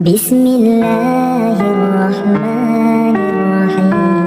بسم الله الرحمن الرحيم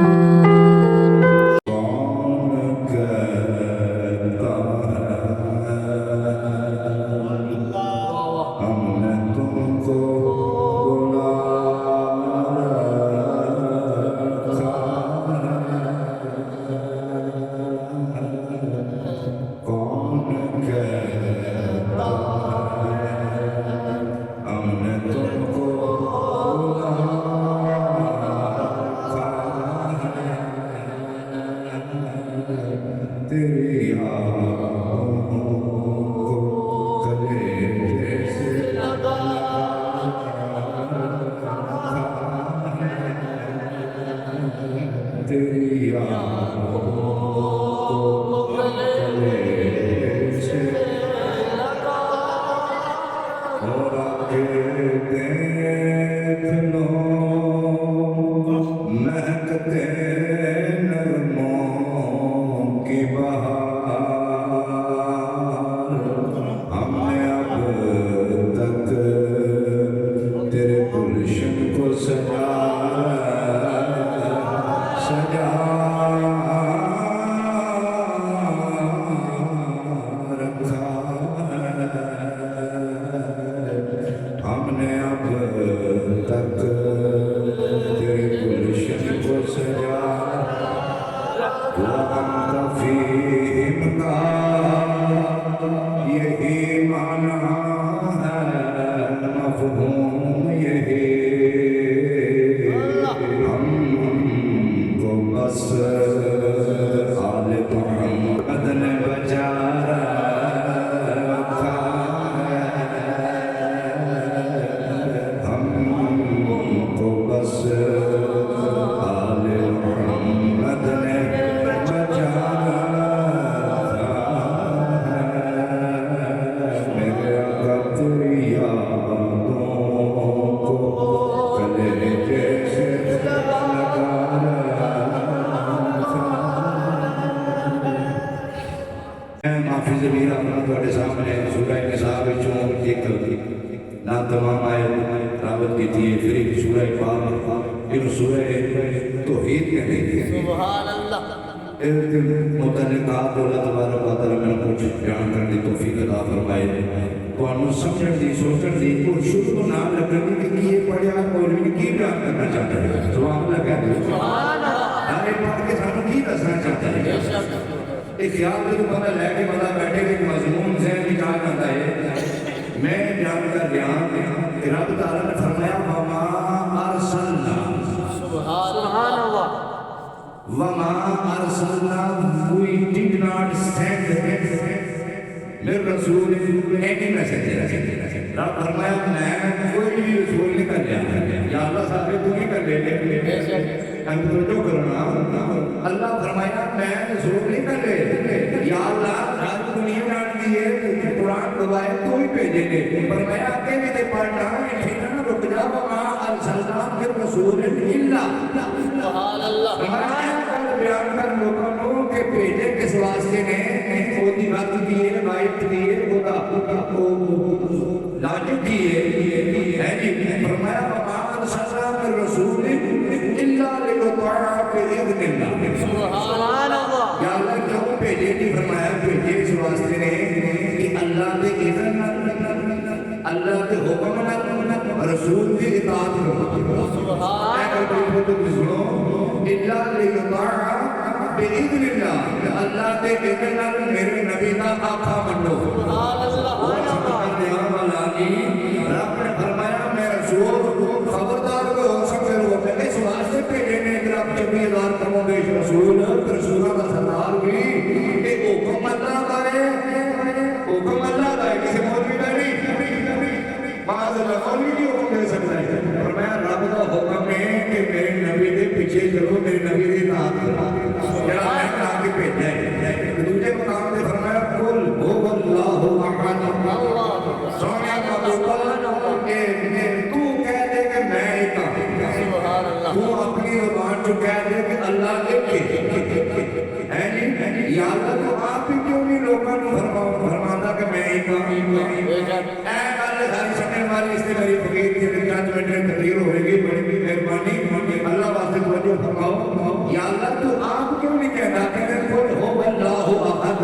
اے گل ساری سمجھنے والی اس نے میری فقیر کی تقریر ہوئے گی بڑی مہربانی اللہ واسطے توجہ فرماؤ یا اللہ تو آپ کیوں نہیں کہنا کہ قل هو اللہ احد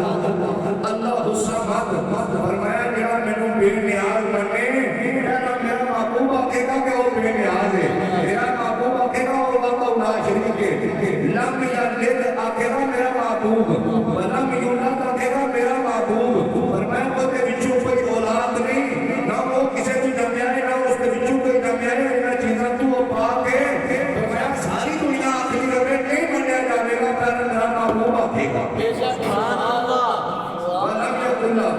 اللہ الصمد فرمایا جڑا مینوں بے نیاز منے میرا محبوب آکھے گا کہ وہ بے نیاز ہے میرا محبوب آکھے گا وہ وحدہ لا شریک ہے لم یلد آکھے گا میرا محبوب ولم یولد آکھے گا میرا محبوب فرمایا وہ تے وچوں کوئی اولاد نہیں نہ وہ کسی کو جمیا ہے نہ اس کے وچوں کوئی جمیا ہے انہاں چیزاں تو پاک ہے فرمایا ساری دنیا آخری رہے نہیں منیا جاوے گا پر میرا محبوب آکھے گا بے شک سبحان اللہ ولم یکن له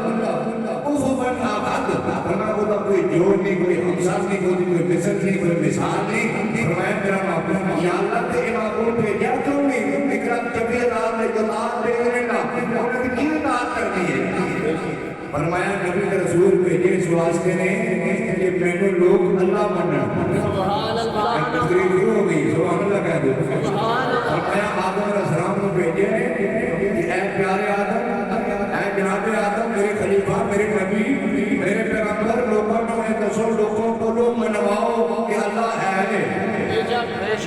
کفوا احد فرمایا وہ کوئی جوڑ نہیں کوئی ہمسر نہیں کوئی مثل نہیں کوئی مثال نہیں فرمایا میرا محبوب یا اللہ تے محبوب بھیجا کیوں نہیں اکرام کبھی اللہ نے جماعت بھیجنے کا انہوں نے کی اطاعت کرنی ہے فرمایا نبی کے رسول بھیجے اس واسطے نے کہ مینوں لوگ اللہ منن سبحان اللہ تقریر شروع ہو گئی سبحان اللہ کہہ دو سبحان اللہ فرمایا آدم علیہ السلام کو بھیجے کہ اے پیارے آدم اے جناب آدم میرے خلیفہ میرے نبی میرے پیغمبر لوگوں نے دسو لوگوں کو لوگ منواؤ کہ اللہ ہے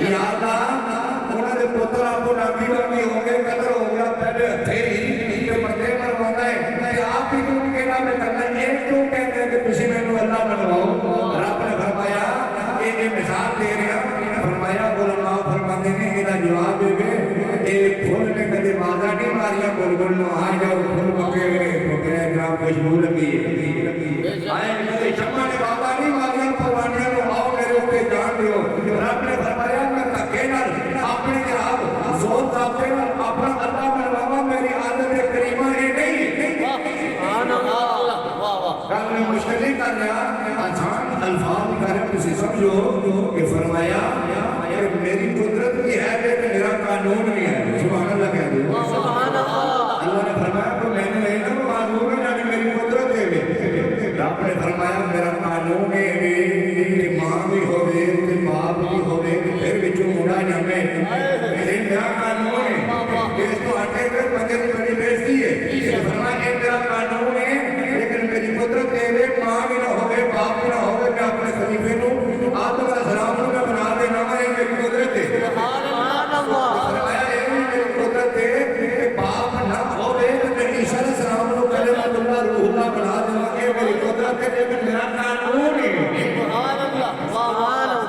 یا اللہ انہوں نے پتر آپ کو نبی والی ہو گئے قدر ہو گیا پہلے ہتھیلی کہ مردے مروانا ہے کہ آپ ہی کیوں کہنا میں کرنا ایک کیوں کہتے ہیں کہ کسی میں نے اللہ منواؤ رب نے فرمایا یہ مثال دے رہا فرمایا علماء فرماتے ہیں میرا جواب دے گئے ایک پھول نے کدے بازا نہیں ماریا بلبل نو آ جاؤ پھول پکے پکڑے گرام خوشبو لگی آئے کدے شمع نے بازا نہیں ماریا پروانیاں نو آؤ میرے اوپر جان دیو رب نے فرمایا میں تکے نال اپنے جناب زور تاپے نال اپنا اللہ منواوا میری عادت کریمہ یہ نہیں سبحان اللہ کل میں مشکل نہیں کر رہا آسان الفاظ کر رہا کسی سمجھو کہ فرمایا کہ میری قدرت بھی ہے لیکن میرا قانون بھی ہے سبحان اللہ کہہ دو سبحان اللہ اللہ نے فرمایا کہ میں نے نہیں نہ معلوم ہے یعنی میری قدرت ہے رب نے فرمایا میرا قانون ہے کہ ماں بھی ہوئے کہ باپ بھی ہوئے پھر بچوں مڑا جمے میرا قانون ہے کہ اس کو آٹے کر بندے کی بڑی بیشتی ہے فرمایا میرا قانون ہے لیکن میری قدرت ہے ماں بھی نہ ہوئے باپ بھی نہ ہوئے میں اپنے خلیفے نو آدم علیہ السلام کو میں بنا دینا ہے میری قدرت ہے فرمایا یہ میری قدرت ہے کہ باپ نہ ہوئے میں عیسیٰ علیہ السلام کو کلمۃ اللہ روح اللہ بنا دینا ہے میری قدرت ہے لیکن میرا قانون ہے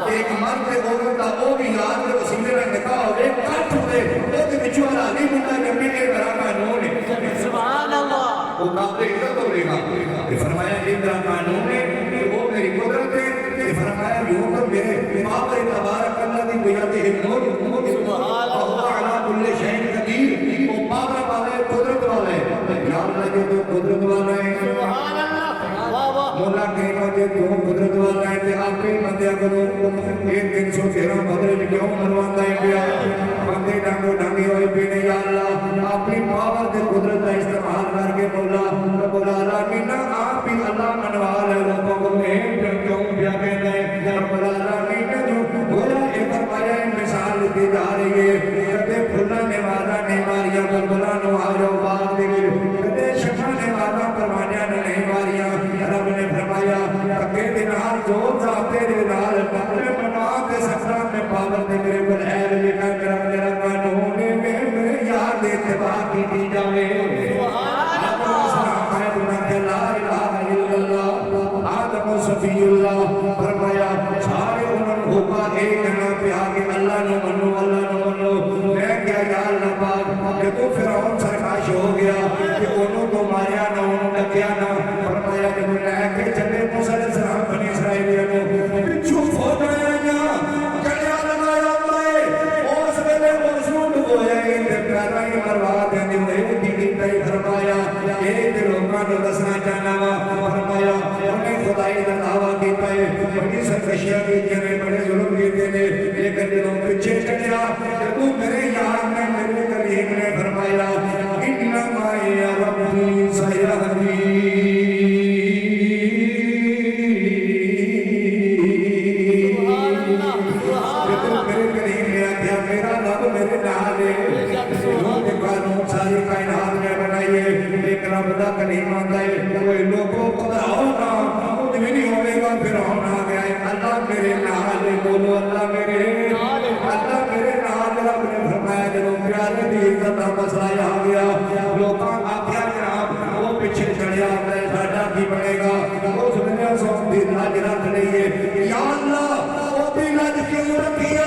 ایک مرد عورت کا وہ بھی یاد کے وسیلے میں نکاح ہوئے کٹ ہوئے وہ کے بچوں والا نہیں بندہ جمنے کے میرا قانون ہے سبحان اللہ وہ قابل عزت ہو رہے گا کہ فرمایا یہ میرا قانون ہے کہ وہ میری قدرت ہے کہ فرمایا یوں کہ میرے باپ تبارک اللہ کی بیعت ہمت سبحان اللہ علی کل شیء قدیر وہ باپ والے قدرت والے یا اللہ جو تو قدرت والا ہے سبحان اللہ مولا کہنا کہ تم قدرت والا ہے تے آپ ہی بندیا کرو ایک 313 بدل کیوں مرواتا ہے پیا بندے ڈانگو ڈانگی ہوئے پینے یا اللہ اپنی پاور کے قدرت کا استعمال کر کے مولا رب العالمین آپ ہی اللہ منوا لے لوگوں کو کیوں پیا کہتا ہے رب العالمین جو گویا ایک فرمایا مثال دی جا رہی ہے کدے پھلا نے وعدہ نہیں ماریا بلبلا نو آ جاؤ بات دے کدے شمع نے وعدہ پروانیاں نے نہیں ماریا رب نے فرمایا تکے دنال زور ذاتے دنال پاپے بنا کے سفرہ میں پاور دے میرے بل اے لکھا میرا قانون میں یاد اتباع کی دی جاوے آدم السلام ہے بنا کے لا الہ الا اللہ آدم صفی اللہ فرمایا سارے انہوں ہوگا ایک جنہ پہ آگے اللہ نو منو میں کیا یا اللہ پاک کہ تو فرعون سرکاش ہو گیا کہ انہوں تو ماریا نہ انہوں ڈکیا نہ فرمایا کہ میں لے کے چلے موسیٰ علیہ السلام بنی اسرائیلیہ نو پچھو فوج آیا نا کڑیا لگایا اللہ اور سبیلے مرسول ہویا اندر پیارا ہی مروا دینے ہوئے دیدی کئی فرمایا ایک لوگاں نو دسنا جانا فرمایا انہیں خدائی دا دعویٰ کیتا ہے بڑی سرکشیاں کی جنہیں بڑے ظلم کیتے نے لیکن جنہوں پچھے چڑیا کہ تو میرے یاد میں میرے کریم نے فرمایا انما یا ربی سیہدی ساری کائنات میں بنائیے ایک رب دا کلیم آتا ہے کوئی لوگوں کو آؤ نا بھی نہیں ہوئے گا پھر آنا گیا ہے اللہ میرے نال اللہ میرے نال رب نے فرمایا جب پیارے دی عزت دا مسئلہ آ گیا لوکاں آکھیا جناب وہ پیچھے چڑھیا ہے ساڈا کی بنے گا اس دنیا سو دی لاج رکھ لئیے یا اللہ وہ دی لاج کیوں رکھیا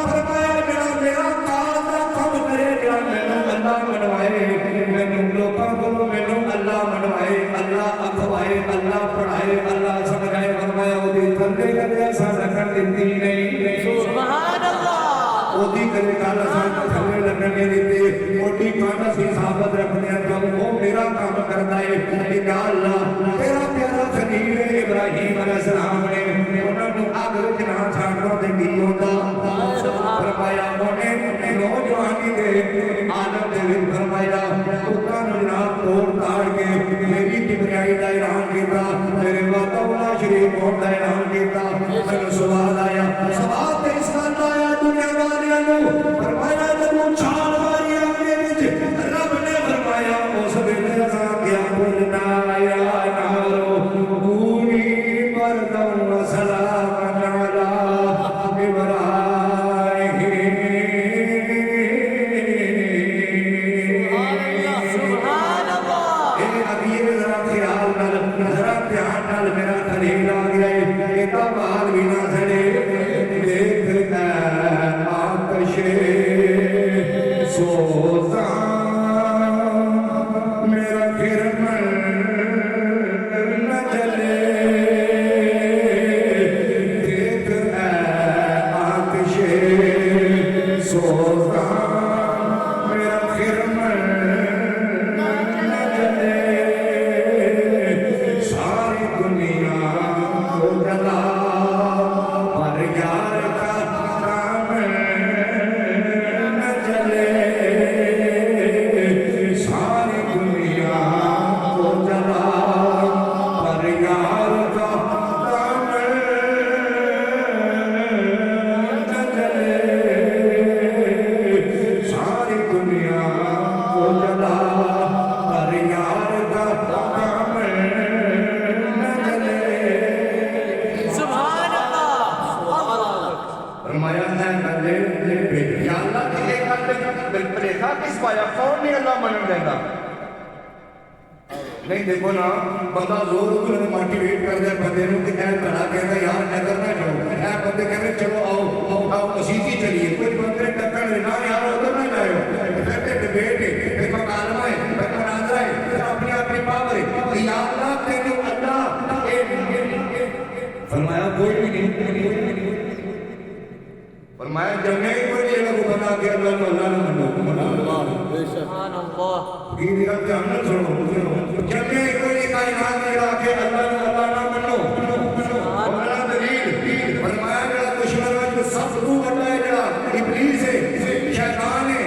فرمایا جناب میرا کال دا کم کرے گا مینوں اللہ منوائے مینوں لوکاں کو مینوں اللہ منوائے اللہ اکھوائے اللہ پڑھائے اللہ سمجھائے فرمایا وہ دی تھلے کدے اساں رکھن دتی نہیں سبحان اللہ اودی کرے گل اساں تھلے لگن نہیں دتے اوڈی کانڈا سی ثابت رکھنے کم وہ میرا کام کردا ہے یا اللہ تیرا پیارا خلیل ابراہیم علیہ السلام نے انہاں نوں اگ وچ نہ چھاڑنا تے کی ہوندا فرمایا انہیں نوجوانی دے عالم دے وچ فرمایا اوکاں نوں جناب توڑ تاڑ کے میری کبریائی دا اعلان کیتا میرے وعدہ شریف ہوਣ دا اعلان کیتا مینوں سوال آیا سوال تے اس گل دا آیا دنیا والیاں نوں فرمایا جدوں چھال ماری اپنے وچ رب نے فرمایا اس ویلے اساں کیا بولنا یا نارو کونی بردن و سلام علی ابراہیم سبحان اللہ اے ابھی ذرا خیال نال ذرا دھیان نال میرا خلیل آ گیا ہے ایتا بال بھی نہ سڑے دیکھ آتش سوزاں میرا خرمن نہ جلے دیکھ آتش سوزاں میرا خرمن نہ جلے ساری دنیا کو جلا پر یار کا کام نہ جلے ساری دنیا کو جلا پر یار کا کام نہ جلے ساری دنیا کو جلا پر یار کا کام نہ جلے سبحان اللہ فرمایا ہے کلے یا اللہ کی ایک کلے بلکہ کس پایا کون نہیں اللہ منن دینا نہیں دیکھو نا بندہ زور اتنے موٹیویٹ کر دے بندے نوں کہ اے بڑا کہنا یار نہ کرنا چاہو اے بندے کہنے چلو آؤ مسیحی چلیے کوئی بندے ٹکر لینا یار ادھر نہ جائے پھر تے ڈبیٹ ہے پھر مکالمہ ہے پھر مناظرہ ہے پھر اپنی پاور ہے یا اللہ تینوں اللہ فرمایا کوئی بھی نہیں فرمایا جب نہیں کوئی یہ لوگ بنا کے اللہ کو اللہ نہ منو سبحان اللہ یہ دیکھا کہ ہم نہ چھوڑو جب نہیں کوئی کائنات میں آ کے اللہ کو اللہ نہ منو اور اللہ دلیل فرمایا جڑا دشمن ہے جو سب تو بڑا ہے جڑا ابلیس ہے شیطان ہے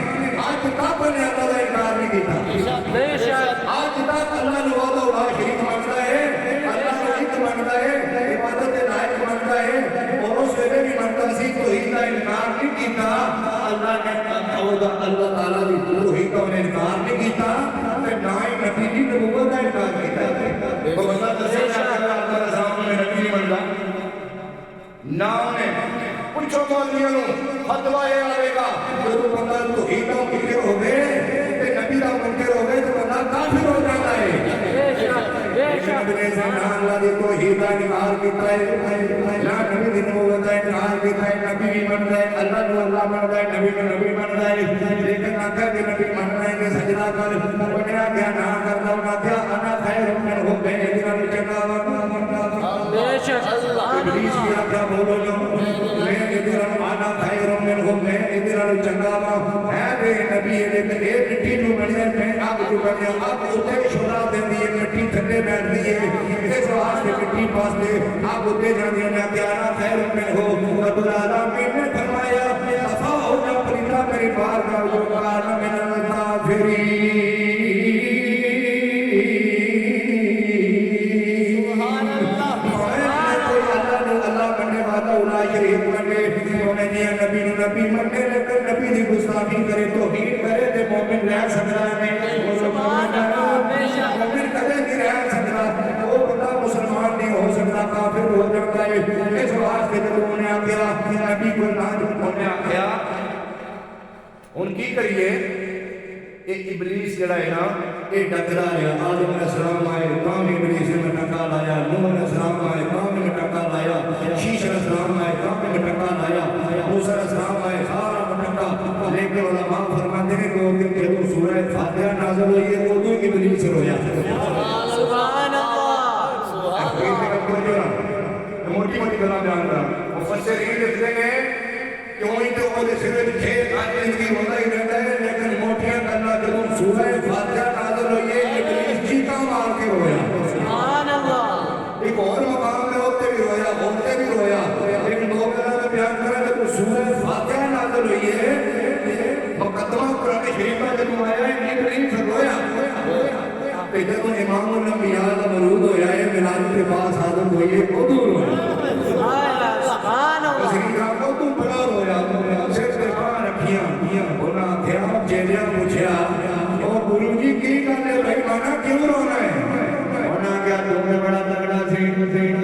آج تک نے اللہ کا انکار نہیں کیتا بے شک آج تک اللہ نے وعدہ اڑا شریک منتا ہے اللہ کو ایک منتا ہے عبادت لائق منتا ہے اور اس ویلے بھی منتا سی توحید کا انکار نہیں کیتا اللہ نے اللہ تعالیٰ کی توحید کا انکار نہیں کیتا تے نہ ہی نبی کی نبوت کا انکار کیتا وہ بندہ دسے اللہ تعالیٰ سامنے نبی نہیں بنتا نہ انہیں پوچھو مولویوں فتوا یہ آئے گا جو بندہ توحید کا منکر ہو گئے تے نبی کا منکر ہو گئے تو بندہ کافر ہو جاتا ہے نبی سے نہ اللہ دی توحید کا انکار کیتا ہے نہ نبی دی نبوت کا انکار کیتا ہے نبی بھی منتا ہے اللہ کو اللہ منتا ہے نبی کو نبی منتا ہے لیکن آخر کہ نبی مننا ہے کہ سجدہ کر بنیا کیا نہ کرتا ہونا کیا انا خیر من ہو گئے ادھر چکا بے شک ابلیس کی آقا بولو جو میں ادھر آنا خیر من ہو گئے ادھر چکا ہے بے نبی لیکن اے مٹی جو بنیا میں آگ جو بنیا آگ اتنے شورا دے دیئے مٹی تھلے بیٹھ دیئے اس واسطے مٹی پاس دے آگ اتنے جانے میں کیا نا خیر من ہو رب العالمین نے فرمایا افا ہو جا پریتا میری بار کا جو کانا من الکافرین سبحان اللہ اللہ کرنے والا اولا شریف منگے انہیں جی نبی نبی منگے لیکن نبی دی گستاخی کرے توہین کرے تے مومن رہ سکتا ہے سبحان اللہ بے شک مومن کدے نہیں رہ سکتا وہ بندہ مسلمان نہیں ہو سکتا کافر ہو جاتا ہے اس واسطے جب انہوں نے آگیا نبی کو انہوں نے آگیا ان کی کریے یہ ابلیس جڑا ہے نا یہ ڈکرا ہے آدم علیہ السلام آئے کام ابلیس نے ٹکا لایا نوح علیہ السلام آئے کام نے ٹکا لایا شیش علیہ السلام آئے کام نے ٹکا لایا موسیٰ علیہ السلام آئے سارا ٹکا لیکن علماء فرماتے ہیں کہ جب سورہ فاتحہ نازل ہوئی ہے تو ابلیس رویا سبحان اللہ موٹی موٹی گلا بیان رہا مفسرین لکھتے ہیں کہ وہیں تو وہ سرے کھیت آج زندگی ہوتا ہی رہتا ہے لیکن موٹیاں کرنا جب سورہ فاتحہ نازل ہوئی ہے ابلیس چیخا مار کے رویا سبحان اللہ ایک اور مقام میں ہوتے بھی رویا بولتے بھی رویا لیکن دو گلا میں بیان کرا جب سورہ فاتحہ نازل ہوئی ہے مقدمہ قرآن شریف کا جب آیا ہے ابلیس رویا کہ جب امام الانبیاء کا مرود ہویا ہے ملاد کے پاس حاضر ہوئی ہے وہ دور ہویا سبحان اللہ تسلیح کو تو بڑا ہویا صرف دفاع رکھیاں انہاں دھیا چیلیا پوچھیا او گرو جی کی کرنے بھائی مانا کیوں رونا ہے انہاں کیا تمہیں بڑا تگڑا سی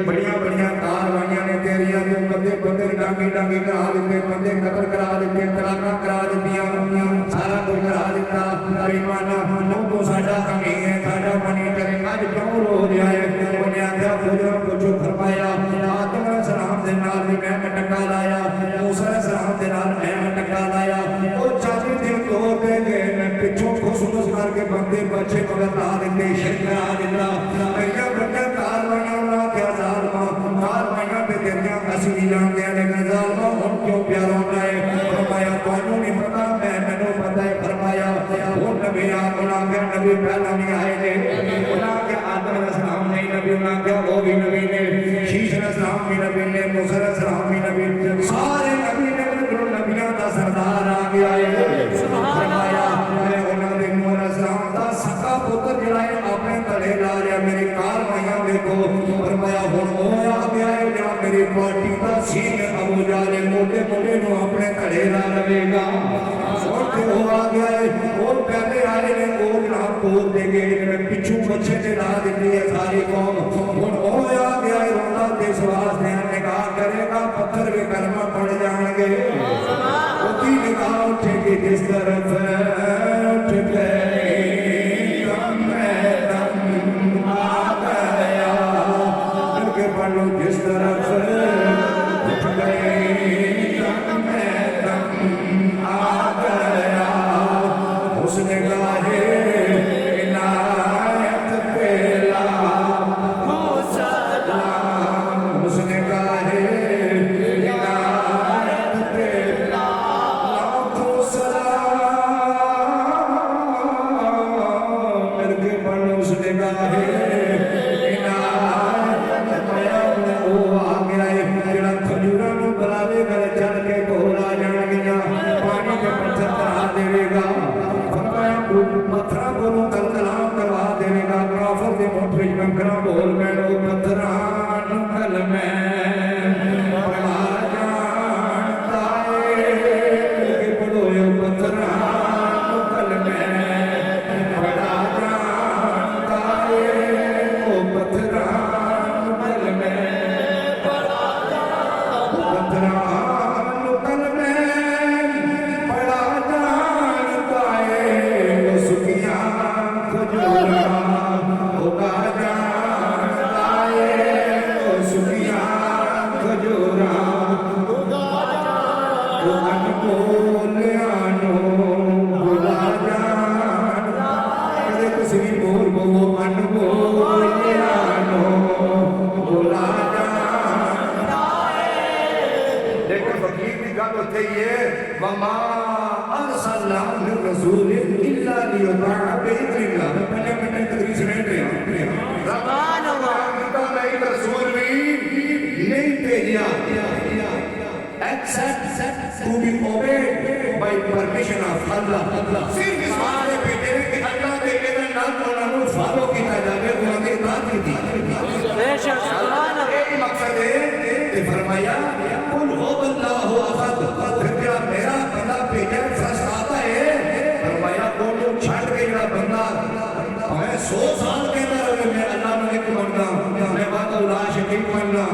بڑیاں بڑیاں کاروائیاں نے تیریاں تو بندے ڈانگی کرا دیتے بندے قتل کرا دیتے طلاقاں کرا دیتیاں سارا کچھ کرا دیتا بھائی مانا تو ساڈا کمی ہے ساڈا منی کرے آج کیوں رو رہا ہے انہیں آگیا فجروں کو جو فرمایا آدم علیہ السلام دے نال بھی میں ٹکا لایا موسیٰ علیہ السلام دے نال میں ٹکا لایا وہ 40 دن توڑ دے گئے میں پچھوں خصوص کر کے بندے بچے مگر لا دیتے شرک آ دیتا میاں بندہ کاروائیاں اللہ کیا ظالمہ کاروائیاں پہ تیریاں اسی جان دیا لیکن ظالمہ ہم کیوں پیار ہوتا ہے فرمایا تو نہیں پتا میں نے پتا ہے فرمایا وہ نبی انہاں کے نبی پہلا نہیں آئے تھے انہاں کے آدم علیہ السلام نہیں نبی انہاں کے وہ بھی نبی نے شیش علیہ السلام بھی نبی نے موسیٰ علیہ السلام بھی نبی سارے نبی نے نبیوں کا سردار آ گیا ہے فرمایا میں انہاں دے نوح علیہ السلام دا سکا پتر جڑا ہے اپنے تلے لا لیا میری کاروائیاں دیکھو فرمایا ہن او آ گیا ہے جہاں میری پارٹی دا سین ابو جہل موٹے موٹے نو اپنے تلے لا لے گا اور پھر وہ آ گیا ہے اور پہلے آئے نے وہ جناب توڑ دے گئے میں پچھو بچے نے لا دیتی ہے ساری قوم ہن او آ گیا ہے رونا دے سواس نے نگاہ کرے گا پتھر بھی کلمہ پڑھ جان گے وہ کی نگاہ اٹھے گی جس طرف اٹھ گئی دم میں دم آ گیا مل کے پڑھ لو جس طرف اٹھ گئی دم میں دم آ گیا اس نگاہ عنایت پیلا سلام اس نگاہ عنایت پیلا لاکھوں سلام مل کے پڑھ اس نگاہ عنایت پیلا وہ آ گیا ہے جڑا کھجوراں نوں بلاوے گا چڑھ کے کول آ جان گیاں پانی کے پتھر کرا دے گا فرمایا پتھراں کولوں کلام کروا دے گا کافر دے منہ وچ کنکراں بول میں لو پتھراں نوں کلمے پڑھا جاندا اے کہ پڑھو پتھراں نوں کلمے پڑھا جاندا اے او پتھراں نوں کلمے پڑھا پتھراں نوں کلمے پڑھا جاندا اے او سکیاں کھجوراں اگا جاندا اے او سکیاں کھجوراں او انمولیاں نوں بھلا جاندا کدے کسی بھی بول بولو انمولیاں نوں بھلا جاندا لیکن فقیر کی گل ہوتی ہے وما ارسلنا من رسول الا لیطاع باذن اللہ میں پہلے میں تدریس نہیں رہا سبحان اللہ میں ایک رسول بھی نہیں بھیجا except to be obeyed by permission of Allah صرف اس بارے بھیجے کہ اللہ کے اذن نال انہاں نوں فالو کیتا جاوے انہاں دی اطاعت کیتی بے شک سبحان اللہ ایک مقصد ہے کہ فرمایا قل هو اللہ احد پھر کیا میرا بندہ بھیجا فرشتہ آتا ہے فرمایا کو چھڑ کے جڑا بندہ میں 100 سال کہتا رہے میں اللہ نے ایک مننا میں بات اللہ شریک مننا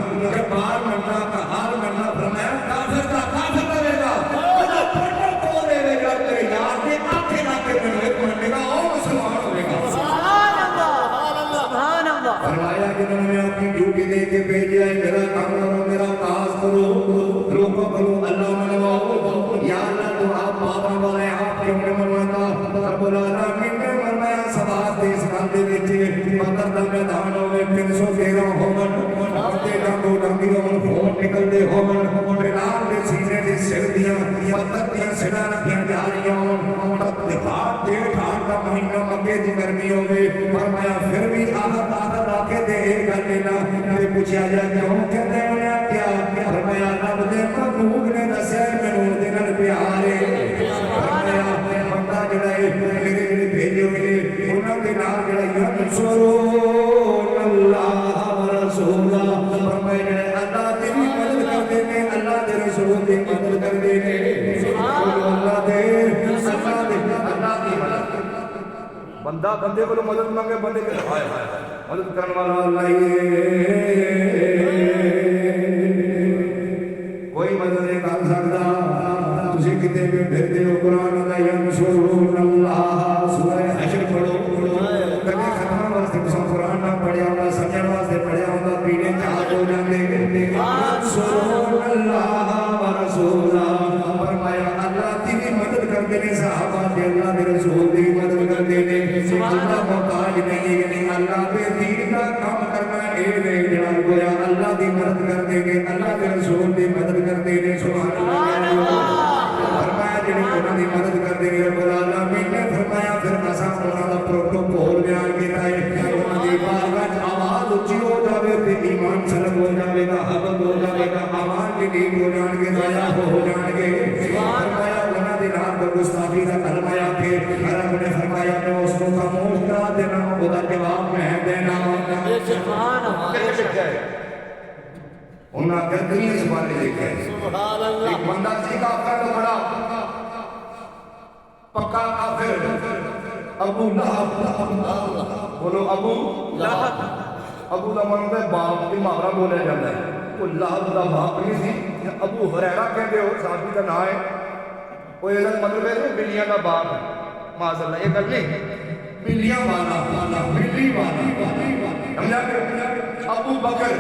لوگوں کو اللہ منواؤ یا اللہ تو آپ بابا والے آپ کیوں نے منواتا رب العالمین نے منوایا سوات اس بندے وچ بدر دا میدان ہوے 313 ہومن اتے ڈانگو ڈانگی ہون خون نکلدے ہومن بلال دے سینے دے سر دیاں پتھر دیاں سڑاں رکھیاں جا رہیاں ہون تقریبات دے ٹھار دا مہینہ مکے دی گرمی ہوے فرمایا پھر بھی آہت آ کے دے گل لینا تے پوچھا جا کیوں کہندے انہاں کیا فرمایا رب دے محبوب نے دسیا مینوں دے نال پیار ہے فرمایا بندہ جڑا ہے میرے جڑے بھیجے ہوئے انہاں دے نال جڑا ینصرون اللہ ورسولہ فرمایا اللہ دی مدد کردے نے اللہ دے رسول دی مدد کردے نے اللہ دے بندہ بندے کو مدد مانگے بندے کے ہائے ہائے مدد کرنے والا اللہ ہی کوئی مدد نہیں کر سکتا تسی کتے بھی پھرتے ہو قرآن دا ینصرون اللہ سورہ حشر پڑھو کدے ختم واسطے تساں قرآن نہ پڑھیا ہوندا سمجھن واسطے پڑھیا ہوندا پیڑے چاہ ہو جاندے ینصرون اللہ ورسولہ فرمایا اللہ دی مدد کردے نے صحابہ دے اللہ دے رسول دی مدد کردے نے اللہ محتاج نہیں یعنی اللہ دے دین دا کام کرنا اے نہیں جڑا گویا اللہ دی مدد کردے نے اللہ دے رسول دی مدد کردے نے سبحان اللہ فرمایا جڑے انہاں دی مدد کردے نے رب العالمین نے فرمایا پھر اساں انہاں دا پروٹوکول بیان کیتا ہے انہاں دی بارگاہ وچ آواز اونچی ہو جاوے تے ایمان سلب ہو جاوے گا حبب ہو جاوے گا امان کی نیک ہو جان گے دیا ہو جان گے فرمایا انہاں دے نال کو گستاخی دا کلمہ آ کے رب نے فرمایا میں اس کو خاموش کرا دینا او دا جواب میں دینا سبحان اللہ انہاں کہتے ہیں اس بارے لکھا ہے سبحان اللہ ایک بندہ سی کافر تو بڑا پکا کافر ابو لہب بولو ابو لہب ابو دا مطلب ہے باپ کی محاورہ بولیا جاتا ہے وہ لہب دا باپ نہیں سی ابو ہریرہ کہتے ہو صحابی کا نام ہے وہ یہ مطلب ہے بلیاں دا باپ معاذ اللہ یہ گل نہیں بلیاں والا بلی والا سمجھا کہ ابو بکر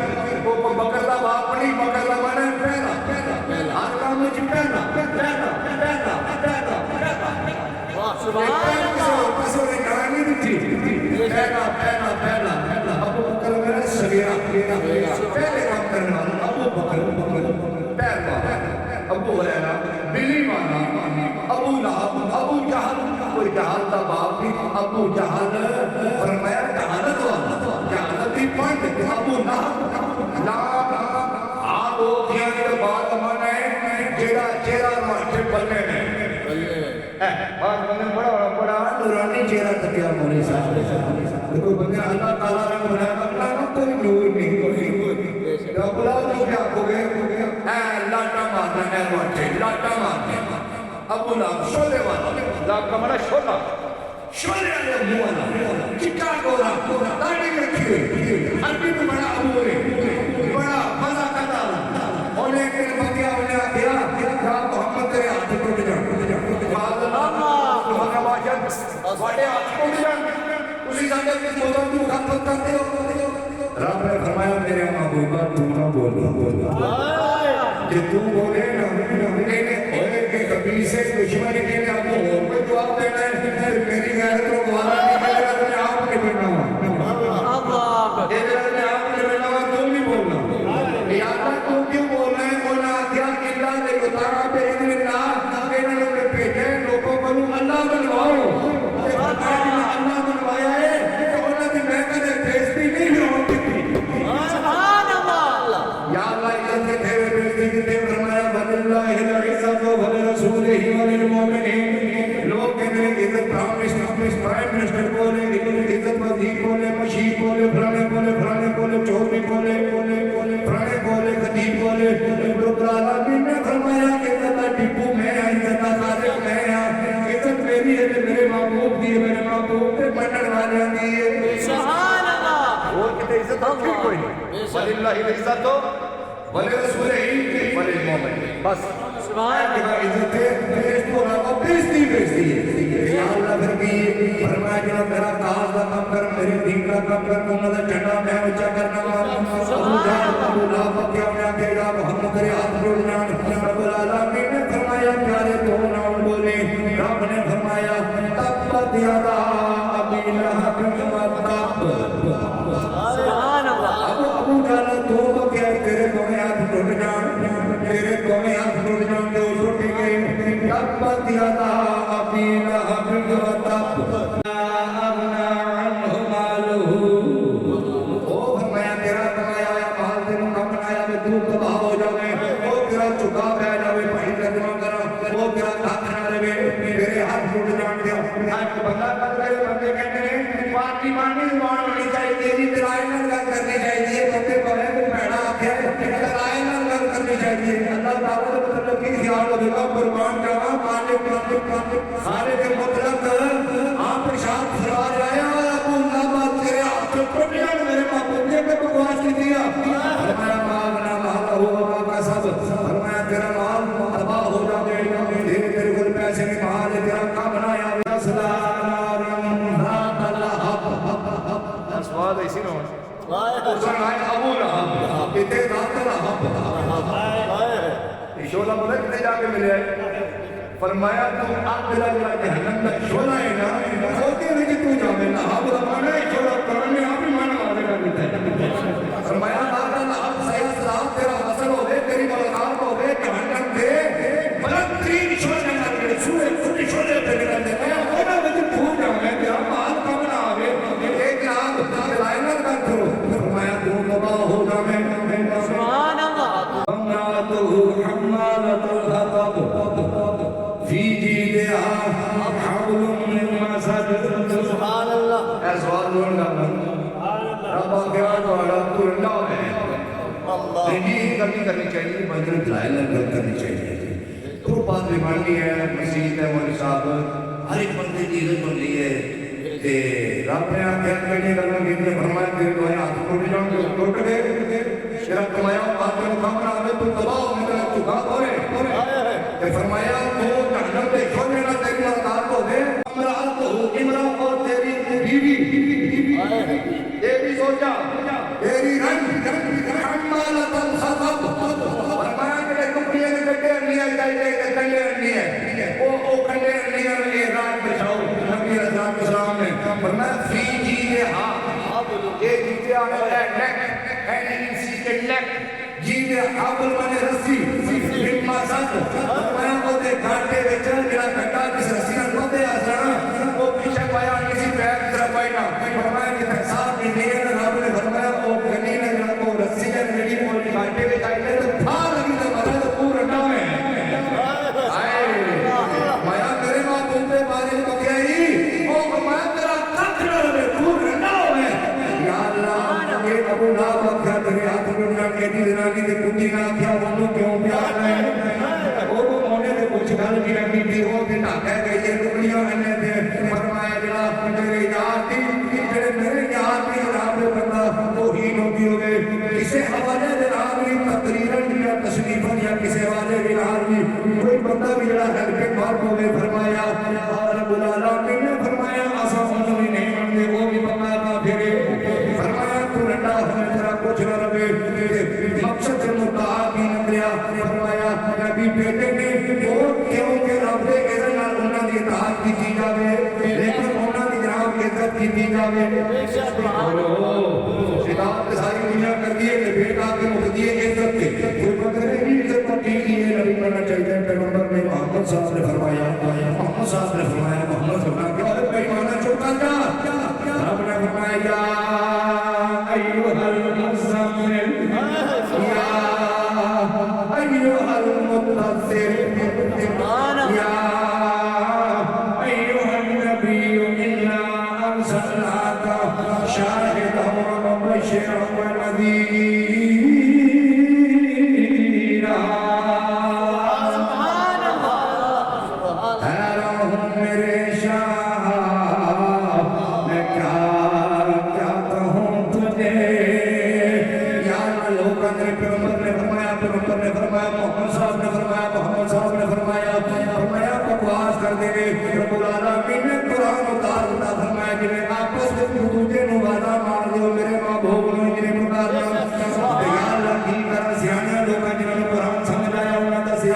وہ بکر دا باپ نہیں بکر دا مانا ہے پہلا ہر کام وچ پہلا سبحان اللہ کسو نے کہانی نہیں تھی پہلا ابو بکر میرا صغیرہ پہلے کام کرنے والا ابو بکر پہلا ابو ہریرہ بلی والا ابو لہب ابو جہل کوئی جہل دا باپ بھی ابو جہل فرمایا جہالت والا جہالت ہی پوائنٹ ابو لہب لہب آپ وہ کیا کہ بات مانا ہے جیڑا چہرہ نواٹے بلنے میں بات بلنے بڑا نورانی چہرہ تکیا مولی صاحب دیکھو بندے اللہ تعالیٰ رنگ بنایا اللہ کوئی نور نہیں رب اللہ کیا کو گئے لاٹا مارنا ہے نواٹے لاٹا مارنا ابو لہب شولے والا لہب کا مانا شولا شولے والے منہ والا چٹا گورا داڑھی رکھی ہوئی عربی میں بڑا ابو ہے بڑا مزہ کرتا انہیں ایک دن بندیا انہیں کیا محمد تیرے ہاتھ ٹوٹ جا اللہ بڑے ہاتھ ٹوٹ جا اسی ساتھ کے موضوع کو خط کرتے ہو رب نے فرمایا میرے محبوبہ تو نہ بولنا کہ تو بولے نا ہوئے کہ کبھی سے دشمنی کے لیے آپ کو اور کوئی جواب دینا ہے میری غیرت کو گوارا نہیں میرے رب نے آپ کے بننا ہوا میرے رب نے آپ کے بننا ہوا تم نہیں بولنا یا اللہ تم کیوں بول رہے ہیں بولنا کیا اللہ نے اتارا پہ اذن اللہ انہوں نے بھیجے لوگوں کو اللہ بنواؤ اللہ بنوایا ہے تو اللہ کی محنت ہے بھیجتی نہیں ہوتی سبحان اللہ یا اللہ عزت کے تھے بھیجتی کی تھے فرمایا وَلِلَّهِ الْعِزَّةُ وَلِرَسُولِهِ وَلِلْمُؤْمِنِينَ لوگ کہتے ہیں عزت پرائم منسٹر بولے عزت وزیر بولے مشیر بولے فلانے بولے چودھری بولے فلانے بولے خطیب بولے رب العالمین نے فرمایا کہ عزت ٹپو میں عزت صادق میں عزت میری ہے میرے محبوب دی میرے محبوب کے بننے والے دی سبحان اللہ اور کہتے عزت کی کوئی نہیں وَلِلَّهِ الْعِزَّةُ وَلِرَسُولِهِ وَلِلْمُؤْمِنِينَ بس سبحان اللہ عزت ہے اس کو رب بیزتی بھیجتی ہے یا اللہ پھر بھی فرمایا کہ میرا کاز کا کام کر میرے دین کا کام کر محمد جھنڈا میں اونچا کرنا ابو جہل ابو لہب کیا میں کہے گا محمد تیرے ہاتھ جوڑ جان رب العالمین نے فرمایا پیارے تو نام بولے رب نے فرمایا تبت یدا ابی لہب وتب سبحان اللہ ابو جہل تو کیا تیرے دونوں ہاتھ ٹوٹ جان تیرے دونوں ہاتھ ٹوٹ جان تو ٹوٹ گئے تبت یدا ابی لہب وتب اغنى عنه ماله او فرمایا تیرا کمایا ہوا مال تینوں کم بنایا میں تو تباہ ہو جاوے او تیرا چکا رہ جاوے بھائی قدموں کرا او تیرا ہاتھ نہ رہے تیرے ہاتھ ٹوٹ جان دیا آج بندہ کر کرے بندے کہتے ہیں پارٹی مانی زبان ہونی چاہیے تیری ترائے نہ گل کرنی چاہیے بندے کو ہے تو بھڑا آکھیا ہے ترائے نہ گل کرنی چاہیے اللہ تعالی نے مطلب کی خیال ہوگا قربان جاواں مالک خالق مطلق آپ ارشاد فرما رہے ہیں ابو لہب تیرے ہاتھ ٹوٹ جان میرے باپو نے بکواس کی دیا فرمایا ماغنا مالا ہوا کا سب فرمایا تیرا مال تباہ ہو جائے تیرے گل پیسے میں مال تیرا کام بنایا اصلا سوال ایسی نہ ہو حسن آئے ابو لہب کتے ذات لہب شولہ بولے کتے جا کے ملے فرمایا تو آگ لگا جہنم کا شولہ ہے نا کھوتے ہوئے کہ تو جاوے لہب لمانا ہے شولہ قرآن میں آپ ہی مانا آگے کا دیتا ہے فرمایا آگا لہب سیاہ سلام تیرا حسن ہو دے تیری ملکات ہو دے جہنم دے بلد ترین شولہ نہ لگے سورے کھوٹی شولے پہ نکل دے میں ہونا مجھے پھول جاؤں میں تیرا مال کم نہ آگے ایک آگ لائنہ کر کرو فرمایا تو تباہ ہو جاوے سبحان اللہ امرأته حمالة الحطب في جيدها حبل من مسد سبحان اللہ اے سوال لوگ گا رب آگیا دوارا تو اللہ ہے اللہ نہیں کرنی چاہیے مجھے دلائل کرنی چاہیے تو بات ریمانڈی ہے مسیح ہے مولی صاحب ہر ایک بندے کی عزت بن رہی ہے کہ رب نے آگیا کرنے کرنا کہ فرمایا کہ تو ہاتھ ٹوٹ جاؤں کہ ٹوٹ گئے تیرا کمایا بات میں کامنا آگے تو تباہ ہو میرا چکا ہوئے کہ فرمایا تو جہنم دے چھوڑنے نہ تیری ملکات ہو دے امرأت اور تیری بیوی تیری سوچا تیری رنگ حمالت الحطب فرمایا کہ کپڑیاں نے کٹے انیا جائے کنڈے انیا او کنڈے انیا میں رات بچاؤ نبی رضا اسلام نے فرمایا فی جیدے ہاں یہ جیتے آنے ہے جیدے حبل مانے رسی من مسد فرمایا وہ دے گھاٹے وچن جڑا گھٹا جس رسی نال بندے آسنا وہ پیچھے پایا کسی پیر طرف پائنا فرمایا کہ صاحب کی نیت رب نے فرمایا وہ گنی نے جڑا کو رسی نے جڑی وہ گھاٹے وچ آئی تے پھا لگی تے مرا تے پورا ڈا میں ہائے مایا کرے ماں تمے بارے کو کہی او فرمایا تیرا کٹ نہ رہے پورا ڈا میں یا اللہ یہ ابو لہب کیا تیرے ہاتھ میں نہ کہتی زنانی تے کتی نہ کیا وہ کیوں پیار ہے وہ تو ہونے تے کچھ گل کی رکھی تھی وہ تے ڈاکے گئی یہ ٹکڑیاں نے تے فرمایا جڑا میرے یار دی جڑے میرے یار دی جناب دے بندہ توہین ہوتی ہوے کسے حوالے دے نال بھی تقریرن یا تشریفن یا کسے والے دے نال بھی کوئی بندہ بھی جڑا ہل کے بات ہوے فرمایا رب العالمین نے فرمایا اساں انہوں نے نہیں منتے وہ بھی بندہ کا پھرے فرمایا تو رٹا ہونے تیرا کچھ نہ رہے مقصد مدعا کی نکلیا فرمایا نبی بیٹے نے وہ کیوں کہ رب دے اذن نال انہاں دی اطاعت کیتی جاوے لیکن انہاں دی جناب عزت کیتی جاوے خطاب ساری دنیا کر دیے کہ بیٹا کے مقدی عزت کے کوئی بندے نہیں عزت پر کی ہے نبی کرنا چاہیے پیغمبر نے محمد صاحب نے فرمایا محمد صاحب نے فرمایا محمد صلی اللہ علیہ وسلم بے معنی چھوٹا جا رب نے فرمایا یا ایھا المزمل یا ایھا المدثر یا ایھا النبی انا ارسلناک شاہدا ومبشرا ونذیرا محمد صاحب نے فرمایا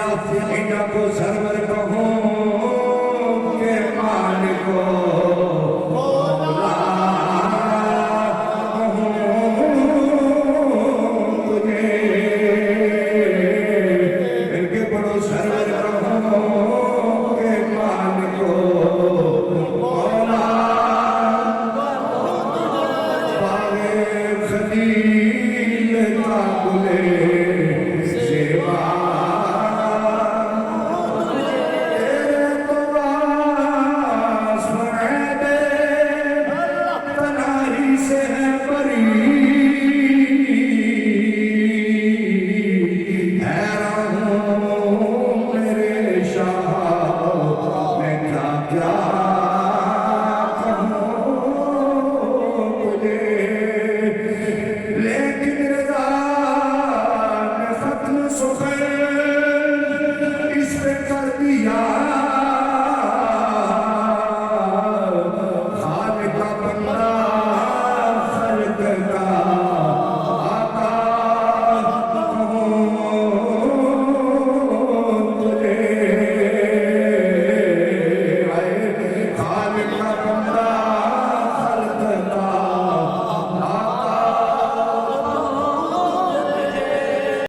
انڈا کو سرور کہوں